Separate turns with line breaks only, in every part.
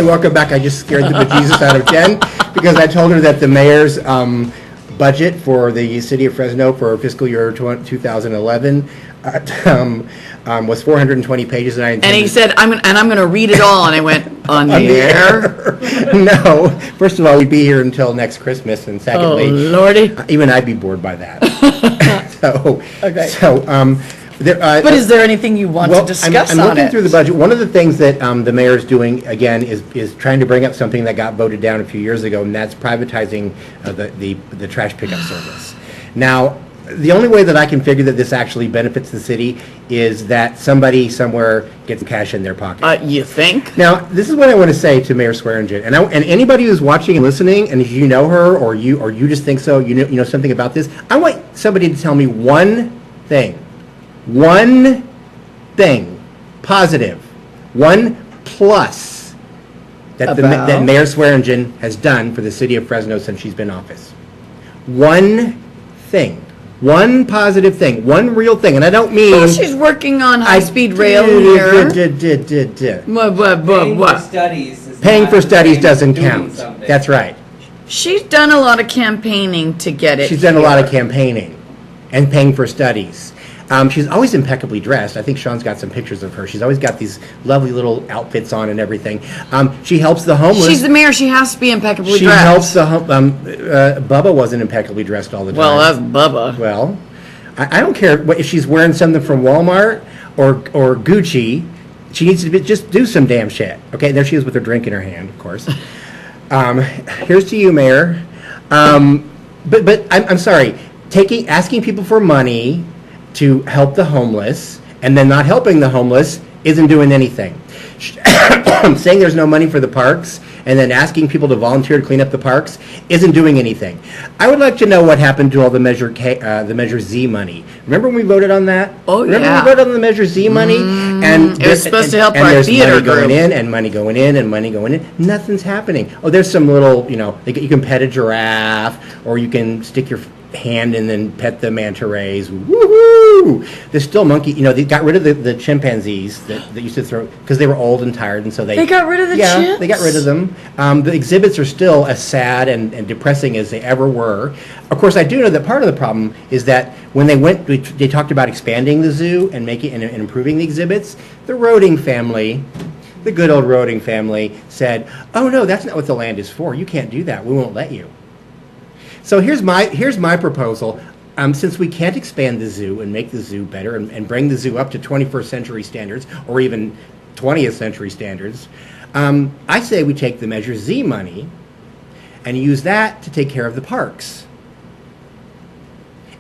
Welcome back. I just scared the bejesus out of Jen because I told her that the mayor's budget for the city of Fresno for fiscal year 2011 was 420 pages, and
he said, I'm going to read it all, and I went, on the air?
No. First of all, we'd be here until next Christmas, and secondly,
Lordy.
Even I'd be bored by that.
But is there anything you want to discuss
I'm looking through the budget. One of the things that the mayor's doing, again, is trying to bring up something that got voted down a few years ago, and that's privatizing the trash pickup service. Now, the only way that I can figure that this actually benefits the city is that somebody somewhere gets cash in their pocket.
You think?
Now, this is what I want to say to Mayor Swearingen, and anybody who's watching and listening, and if you know her or you just think so, you know something about this, I want somebody to tell me one thing positive, one plus that Mayor Swearingen has done for the city of Fresno since she's been in office. One thing. One positive thing, one real thing, and I don't mean...
Well, she's working on high-speed rail here.
Paying for studies doesn't count. That's right.
She's done a lot of campaigning to get it
She's done a lot of campaigning and paying for studies. She's always impeccably dressed. I think Sean's got some pictures of her. She's always got these lovely little outfits on and everything. She helps the homeless.
She's the mayor. She has to be impeccably dressed.
She helps the Bubba wasn't impeccably dressed all the time.
Well, that's Bubba.
Well, I don't care if she's wearing something from Walmart or Gucci. She needs to just do some damn shit. Okay, there she is with her drink in her hand, of course. Here's to you, Mayor. But I'm sorry. Asking people for money to help the homeless and then not helping the homeless isn't doing anything. Saying there's no money for the parks and then asking people to volunteer to clean up the parks isn't doing anything. I would like to know what happened to all the Measure Z money. Remember when we voted on that?
Oh,
Remember when we voted on the Measure Z money?
And it was supposed to help our theater
money going in and money going in and money going in. Nothing's happening. Oh, there's some little, you can pet a giraffe or you can stick your hand and then pet the manta rays. Woohoo! There's still monkey. They got rid of the chimpanzees that used to throw because they were old and tired, and so they
got rid of the chimps?
They got rid of them. The exhibits are still as sad and depressing as they ever were. Of course, I do know that part of the problem is that when they talked about expanding the zoo and making and improving the exhibits, the Roding family. The good old Roding family said, "Oh no, that's not what the land is for. You can't do that. We won't let you." So here's my proposal. Since we can't expand the zoo and make the zoo better and bring the zoo up to 21st century standards or even 20th century standards, I say we take the Measure Z money and use that to take care of the parks.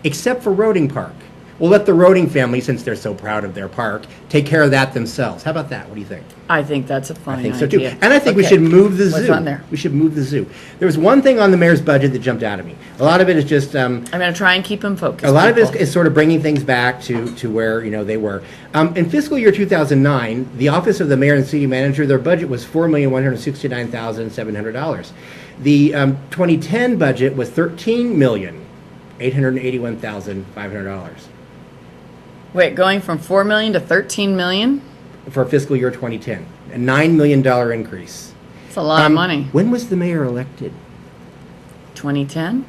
Except for Roding Park. We'll let the Roding family, since they're so proud of their park, take care of that themselves. How about that? What do you think?
I think that's a fine idea.
I think so too. And I think we should move the zoo.
What's on there?
We should move the zoo. There was one thing on the mayor's budget that jumped out at me. A lot of it is just... I'm
going to try and keep him focused.
A lot of it is sort of bringing things back to where they were. In fiscal year 2009, the office of the mayor and city manager, their budget was $4,169,700. The 2010 budget was $13,881,500.
Wait, going from $4 million to $13 million?
For fiscal year 2010. A $9 million increase.
That's a lot of money.
When was the mayor elected?
2010?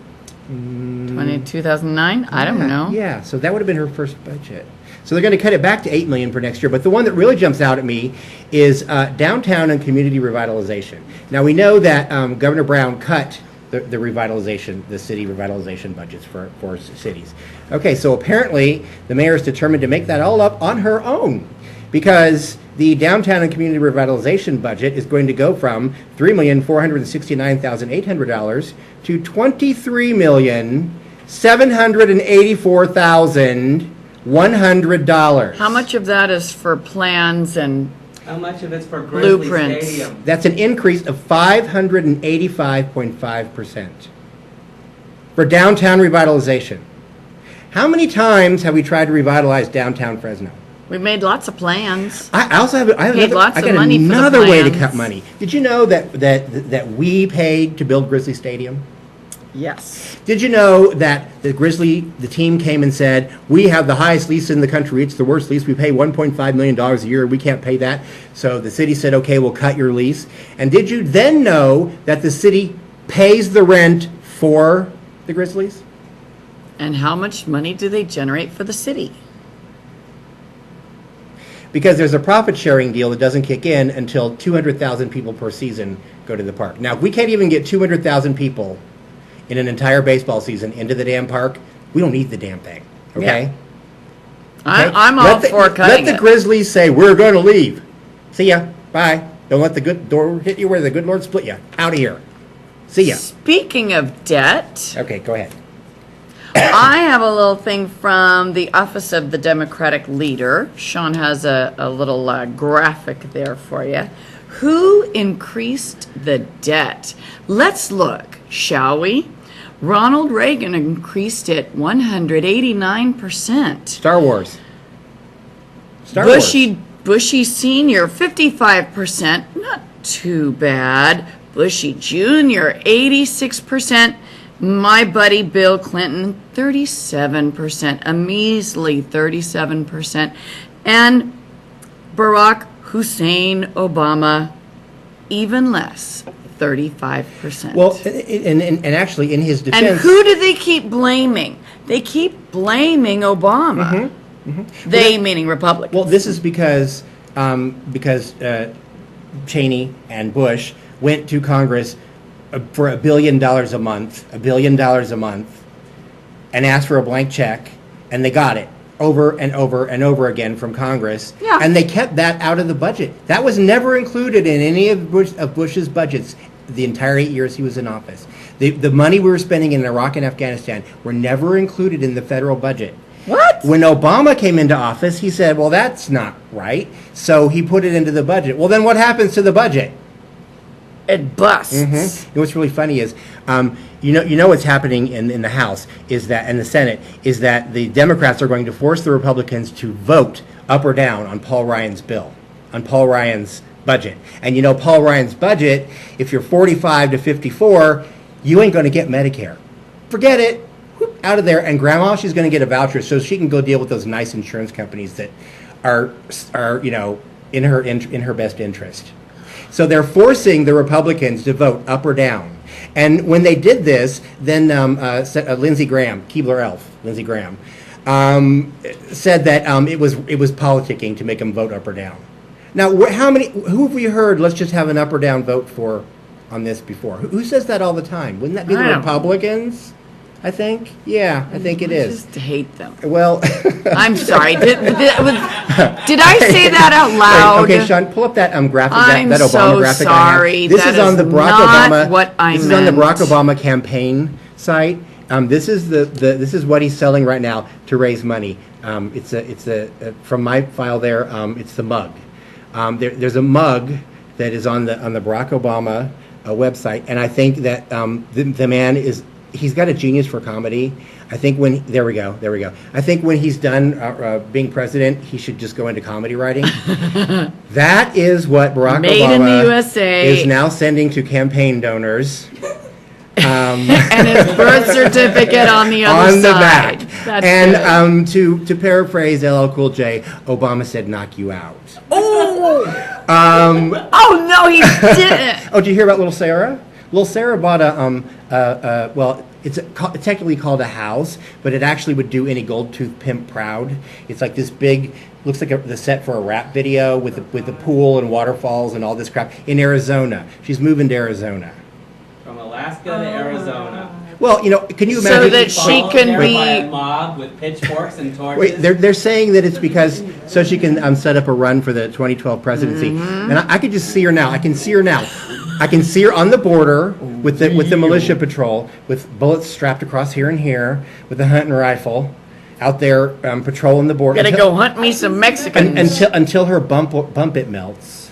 2009? I don't know.
Yeah, so that would have been her first budget. So they're going to cut it back to $8 million for next year. But the one that really jumps out at me is downtown and community revitalization. Now, we know that Governor Brown cut the city revitalization budgets for cities. Okay, so apparently the mayor is determined to make that all up on her own because the downtown and community revitalization budget is going to go from $3,469,800 to $23,784,100.
How much of that is for plans and
how much of it's for Grizzly
blueprints?
Stadium?
That's an increase of 585.5% for downtown revitalization. How many times have we tried to revitalize downtown Fresno?
We made lots of plans.
I also have another way to cut money. Did you know that we paid to build Grizzly Stadium?
Yes.
Did you know that the team came and said, we have the highest lease in the country, it's the worst lease, we pay $1.5 million a year, we can't pay that. So the city said, okay, we'll cut your lease. And did you then know that the city pays the rent for the Grizzlies?
And how much money do they generate for the city?
Because there's a profit sharing deal that doesn't kick in until 200,000 people per season go to the park. Now, if we can't even get 200,000 people in an entire baseball season into the damn park, we don't need the damn thing, okay?
Yeah. I'm all for cutting
Let the Grizzlies say, we're going to leave. See ya, bye. Don't let the good door hit you where the good Lord split you. Out of here. See ya.
Speaking of debt,
Okay, go ahead.
I have a little thing from the Office of the Democratic Leader. Sean has a little graphic there for you. Who increased the debt? Let's look, shall we? Ronald Reagan increased it 189%.
Star Wars.
Bushy Sr., 55%. Not too bad. Bushy Jr., 86%. My buddy Bill Clinton, 37%. A measly 37%. And Barack Hussein Obama, even less, 35%.
Well, and actually, in his defense...
And who do they keep blaming? They keep blaming Obama. They, meaning Republicans.
Well, this is because Cheney and Bush went to Congress for $1 billion a month, and asked for a blank check, and they got it over and over and over again from Congress.
Yeah.
And they kept that out of the budget. That was never included in any of Bush's budgets the entire 8 years he was in office. The money we were spending in Iraq and Afghanistan were never included in the federal budget.
What?
When Obama came into office, he said, well, that's not right. So he put it into the budget. Well, then what happens to the budget?
It busts.
You know what's really funny is, you know what's happening in the House is that, and the Senate, is that the Democrats are going to force the Republicans to vote up or down on Paul Ryan's bill, on Paul Ryan's budget. And you know, Paul Ryan's budget, if you're 45 to 54, you ain't going to get Medicare. Forget it. Whoop, out of there. And Grandma, she's going to get a voucher so she can go deal with those nice insurance companies that are you know, in her best interest. So they're forcing the Republicans to vote up or down. And when they did this, then Lindsey Graham, Lindsey Graham, said that it was politicking to make them vote up or down. Now, who have we heard, let's just have an up or down vote for on this before? Who says that all the time? Wouldn't that be the Republicans? I think. Yeah, I think it
I
is.
just hate them.
Well,
I'm sorry. Did I say that out loud?
Okay, Sean, pull up that graphic.
I'm
that Obama
so
graphic
sorry.
I have. This
That
is on
is
the Barack
not
Obama.
what I
This is on the
meant.
Barack Obama campaign site. This is this is what he's selling right now to raise money. It's from my file there. It's the mug. There's a mug that is on the Barack Obama website, and I think that the man is. He's got a genius for comedy. I think there we go. I think when he's done being president, he should just go into comedy writing. That is what Barack
Made
Obama
in the USA.
is now sending to campaign donors.
And his birth certificate on the other
on the
side.
back.
That's
And
good.
to paraphrase LL Cool J, Obama said, "Knock you out."
Oh no, he didn't.
Oh, did you hear about Little Sarah? Little Sarah bought well, it's technically called a house, but it actually would do any gold tooth pimp proud. It's like this big, looks like the set for a rap video with the pool and waterfalls and all this crap in Arizona. She's moving to Arizona.
From Alaska to Arizona.
Well, you know, can you
So
imagine?
that she
Followed
can
there
be-
by a mob with pitchforks and torches.
Wait, they're saying that it's because so she can set up a run for the 2012 presidency, and I could just see her now. I can see her now. I can see her on the border with the militia patrol, with bullets strapped across here and here, with a hunting rifle, out there patrolling the border.
Gotta go hunt me some Mexicans.
until her bump it melts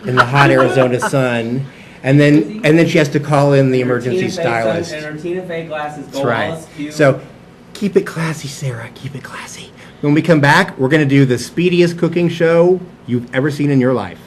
in the hot Arizona sun, and then she has to call in the emergency stylist.
And her Tina Fey glasses go
That's
all
right.
askew.
So keep it classy, Sarah. Keep it classy. When we come back, we're going to do the speediest cooking show you've ever seen in your life.